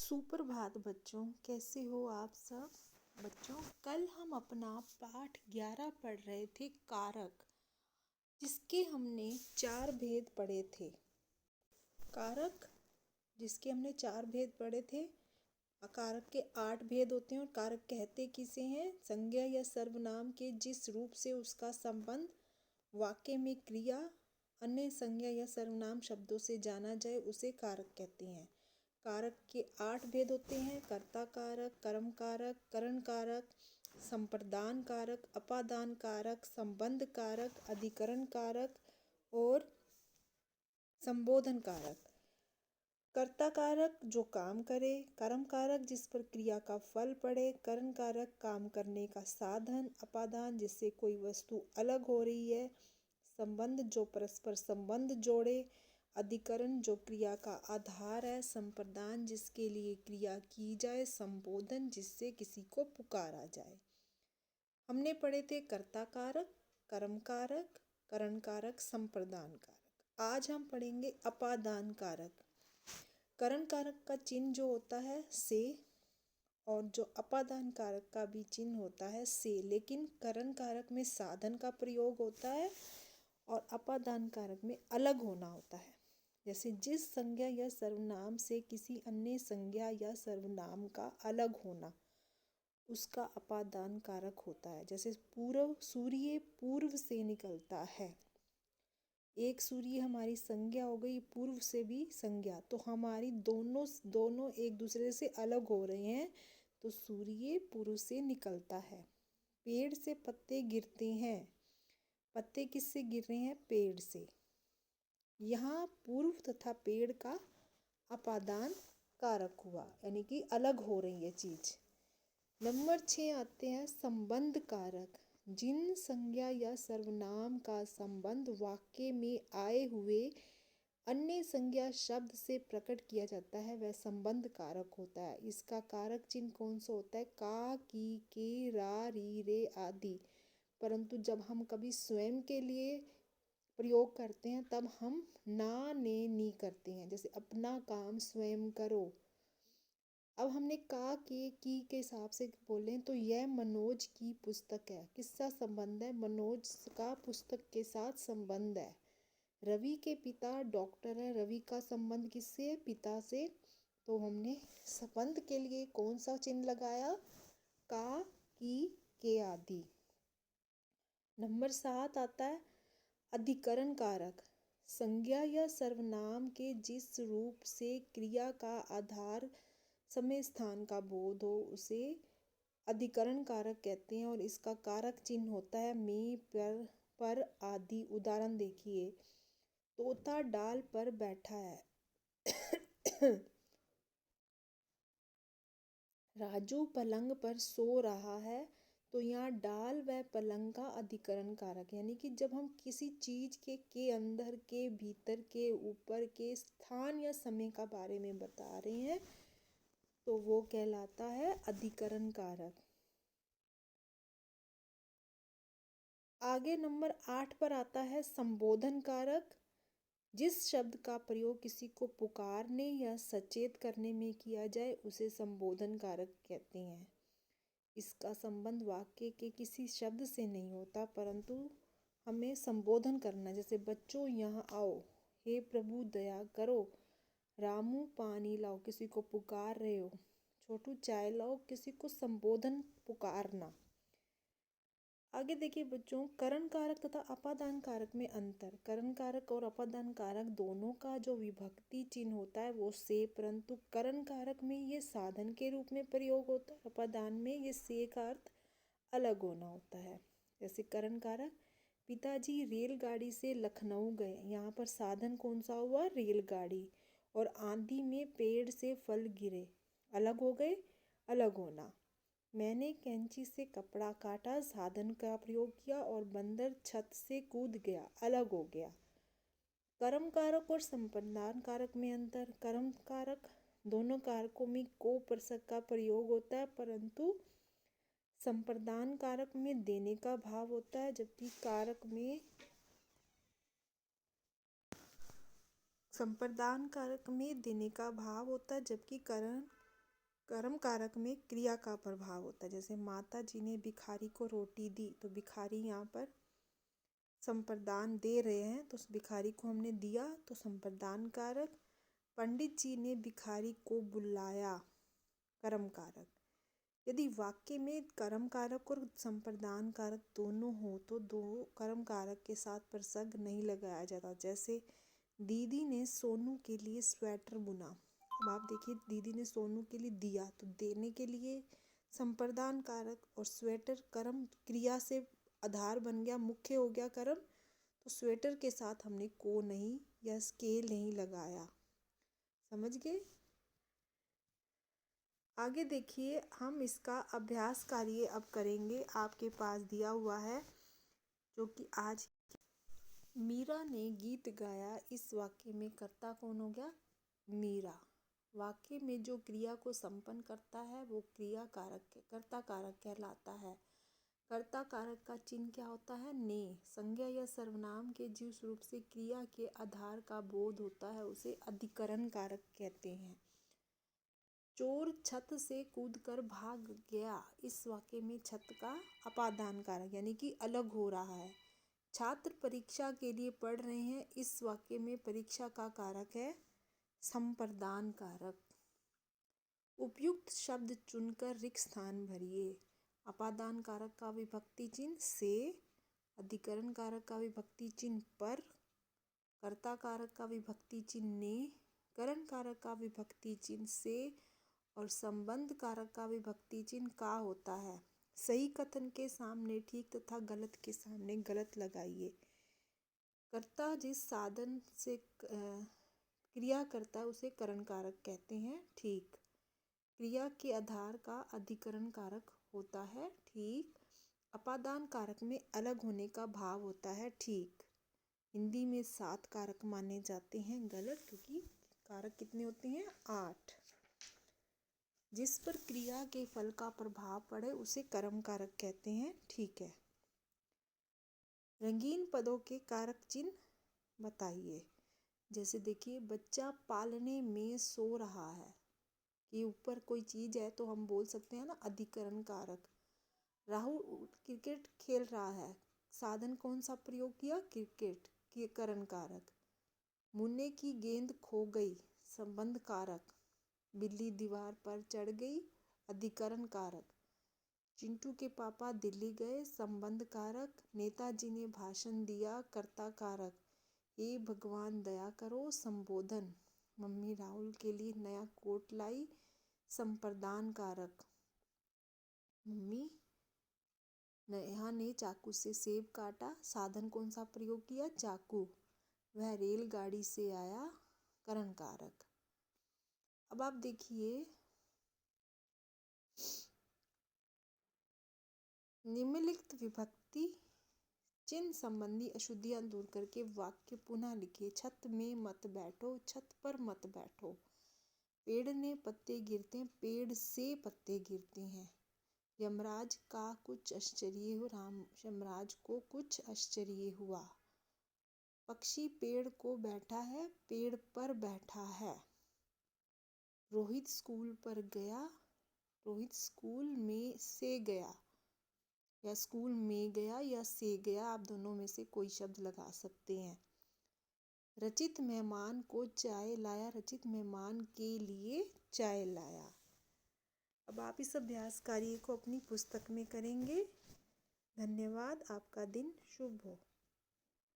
सुप्रभात बच्चों, कैसे हो आप सब। बच्चों, कल हम अपना पाठ 11 पढ़ रहे थे कारक, जिसके हमने 4 भेद पढ़े थे। कारक जिसके हमने 4 भेद पढ़े थे। कारक के 8 भेद होते हैं और कारक कहते किसे हैं? संज्ञा या सर्वनाम के जिस रूप से उसका संबंध वाक्य में क्रिया अन्य संज्ञा या सर्वनाम शब्दों से जाना जाए उसे कारक कहते हैं। कारक के 8 भेद होते हैं: कर्ता कारक, कर्म कारक, करण कारक, संप्रदान कारक, अपादान कारक, संबंध कारक, अधिकरण कारक और संबोधन कारक। कर्ता कारक जो काम करे, कर्म कारक जिस पर क्रिया का फल पड़े, करण कारक काम करने का साधन, अपादान जिससे कोई वस्तु अलग हो रही है, संबंध जो परस्पर संबंध जोड़े, अधिकरण जो क्रिया का आधार है, संप्रदान जिसके लिए क्रिया की जाए, संबोधन जिससे किसी को पुकारा जाए। हमने पढ़े थे कर्ता कारक, कर्म कारक, करण कारक, संप्रदान कारक। आज हम पढ़ेंगे अपादान कारक। करण कारक का चिन्ह जो होता है से और जो अपादान कारक का भी चिन्ह होता है से, लेकिन करण कारक में साधन का प्रयोग होता है और अपादान कारक में अलग होना होता है। जैसे जिस संज्ञा या सर्वनाम से किसी अन्य संज्ञा या सर्वनाम का अलग होना उसका अपादान कारक होता है। जैसे सूर्य पूर्व से निकलता है। एक सूर्य हमारी संज्ञा हो गई, पूर्व से भी संज्ञा, तो हमारी दोनों एक दूसरे से अलग हो रहे हैं, तो सूर्य पूर्व से निकलता है। पेड़ से पत्ते गिरते हैं, पत्ते किससे गिर रहे हैं? पेड़ से। यहाँ पूर्व तथा पेड़ का अपादान कारक हुआ, यानी कि अलग हो रही है चीज। नंबर 6 आते हैं संबंध कारक। जिन संज्ञा या सर्वनाम का संबंध वाक्य में आए हुए अन्य संज्ञा शब्द से प्रकट किया जाता है वह संबंध कारक होता है। इसका कारक चिन्ह कौन सा होता है? का, की, के, रा, री, रे आदि। परंतु जब हम कभी स्वयं के लिए प्रयोग करते हैं तब हम ना, ने, नी करते हैं। जैसे अपना काम स्वयं करो। अब हमने का, के, की के हिसाब से बोले तो यह मनोज की पुस्तक है। किसका संबंध है? मनोज का पुस्तक के साथ संबंध है। रवि के पिता डॉक्टर है, रवि का संबंध किससे है? पिता से। तो हमने संबंध के लिए कौन सा चिन्ह लगाया? का, की, के आदि। नंबर 7 आता है अधिकरण कारक। संज्ञा या सर्वनाम के जिस रूप से क्रिया का आधार समय स्थान का बोध हो उसे अधिकरण कारक कहते हैं और इसका कारक चिन्ह होता है में, पर आदि। उदाहरण देखिए, तोता डाल पर बैठा है। राजू पलंग पर सो रहा है। तो यहाँ डाल व पलंग का अधिकरण कारक, यानी कि जब हम किसी चीज के अंदर के, भीतर के, ऊपर के, स्थान या समय का बारे में बता रहे हैं तो वो कहलाता है अधिकरण कारक। आगे नंबर 8 पर आता है संबोधन कारक। जिस शब्द का प्रयोग किसी को पुकारने या सचेत करने में किया जाए उसे संबोधन कारक कहते हैं। इसका संबंध वाक्य के किसी शब्द से नहीं होता, परंतु हमें संबोधन करना। जैसे बच्चों यहाँ आओ, हे प्रभु दया करो, रामू पानी लाओ, किसी को पुकार रहे हो, छोटू चाय लाओ, किसी को संबोधन, पुकारना। आगे देखिए बच्चों, करण कारक तथा अपादान कारक में अंतर। करण कारक और अपादान कारक दोनों का जो विभक्ति चिन्ह होता है वो से, परंतु करण कारक में ये साधन के रूप में प्रयोग होता है, अपादान में ये से का अर्थ अलग होना होता है। जैसे करण कारक, पिताजी रेलगाड़ी से लखनऊ गए। यहाँ पर साधन कौन सा हुआ? रेलगाड़ी। और आंधी में पेड़ से फल गिरे, अलग हो गए, अलग होना। मैंने कैंची से कपड़ा काटा, साधन का प्रयोग किया, और बंदर छत से कूद गया, अलग हो गया। कर्म कारक और संप्रदान कारक में अंतर। कर्म कारक दोनों कारकों में को प्रसक का प्रयोग होता है, परंतु संप्रदान कारक में देने का भाव होता है, जबकि कारक में संप्रदान कारक में देने का भाव होता है, जबकि करण कर्म कारक में क्रिया का प्रभाव होता है। जैसे माता जी ने भिखारी को रोटी दी, तो भिखारी यहाँ पर संप्रदान दे रहे हैं, तो उस भिखारी को हमने दिया, तो संप्रदान कारक। पंडित जी ने भिखारी को बुलाया, कर्म कारक। यदि वाक्य में कर्म कारक और संप्रदान कारक दोनों हो तो दो कर्म कारक के साथ प्रसर्ग नहीं लगाया जाता। जैसे दीदी ने सोनू के लिए स्वेटर बुना। अब आप देखिए, दीदी ने सोनू के लिए दिया, तो देने के लिए संप्रदान कारक, और स्वेटर कर्म क्रिया से आधार बन गया, मुख्य हो गया कर्म, तो स्वेटर के साथ हमने को नहीं या स्केल नहीं लगाया। समझ गए? आगे देखिए, हम इसका अभ्यास कार्य अब करेंगे। आपके पास दिया हुआ है, जो कि आज मीरा ने गीत गाया। इस वाक्य में कर्ता कौन हो गया? मीरा। वाक्य में जो क्रिया को संपन्न करता है वो क्रिया कारक कर्ता कारक कहलाता है। कर्ता कारक का चिन्ह क्या होता है? ने। संज्ञा या सर्वनाम के जिस रूप से क्रिया के आधार का बोध होता है उसे अधिकरण कारक कहते हैं। चोर छत से कूदकर भाग गया। इस वाक्य में छत का अपादान कारक यानी कि अलग हो रहा है। छात्र परीक्षा के लिए पढ़ रहे हैं। इस वाक्य में परीक्षा का कारक है संप्रदान कारक। उपयुक्त शब्द चुनकर रिक्त स्थान भरिए। अपादान कारक का विभक्ति चिन्ह से, अधिकरण कारक का विभक्ति चिन्ह पर, कर्ता कारक का विभक्ति चिन्ह ने, करण कारक का विभक्ति चिन्ह से और संबंध कारक का विभक्ति चिन्ह का होता है। सही कथन के सामने ठीक तथा गलत के सामने गलत लगाइए। कर्ता जिस साधन से क्रिया करता है उसे करण कारक कहते हैं। ठीक। क्रिया के आधार का अधिकरण कारक होता है। ठीक। अपादान कारक में अलग होने का भाव होता है। ठीक। हिंदी में 7 कारक माने जाते हैं। गलत, क्योंकि कारक कितने होते हैं? 8। जिस पर क्रिया के फल का प्रभाव पड़े उसे कर्म कारक कहते हैं। ठीक है। रंगीन पदों के कारक चिन्ह बताइए। जैसे देखिए, बच्चा पालने में सो रहा है, कि ऊपर कोई चीज है तो हम बोल सकते हैं ना अधिकरण कारक। राहुल क्रिकेट खेल रहा है, साधन कौन सा प्रयोग किया? क्रिकेट, के करण कारक। मुन्ने की गेंद खो गई, संबंध कारक। बिल्ली दीवार पर चढ़ गई, अधिकरण कारक। चिंटू के पापा दिल्ली गए, संबंध कारक। नेताजी ने भाषण दिया, कर्ता कारक। हे भगवान दया करो, संबोधन। मम्मी राहुल के लिए नया कोट लाई, संप्रदान कारक। मम्मी नेहा ने चाकू से सेब काटा, साधन कौन सा प्रयोग किया? चाकू। वह रेलगाड़ी से आया, करण कारक। अब आप देखिए, निम्नलिखित विभक्ति चिन्ह संबंधी अशुद्धियां दूर करके वाक्य पुनः लिखिए। छत में मत बैठो, छत पर मत बैठो। पेड़ ने पत्ते गिरते हैं, पेड़ से पत्ते गिरते हैं। यमराज का कुछ आश्चर्य हो, यमराज को कुछ आश्चर्य हुआ। पक्षी पेड़ को बैठा है, पेड़ पर बैठा है। रोहित स्कूल पर गया, रोहित स्कूल में से गया, या स्कूल में गया या से गया, आप दोनों में से कोई शब्द लगा सकते हैं। रचित मेहमान को चाय लाया, रचित मेहमान के लिए चाय लाया। अब आप इस अभ्यास कार्य को अपनी पुस्तक में करेंगे। धन्यवाद। आपका दिन शुभ हो।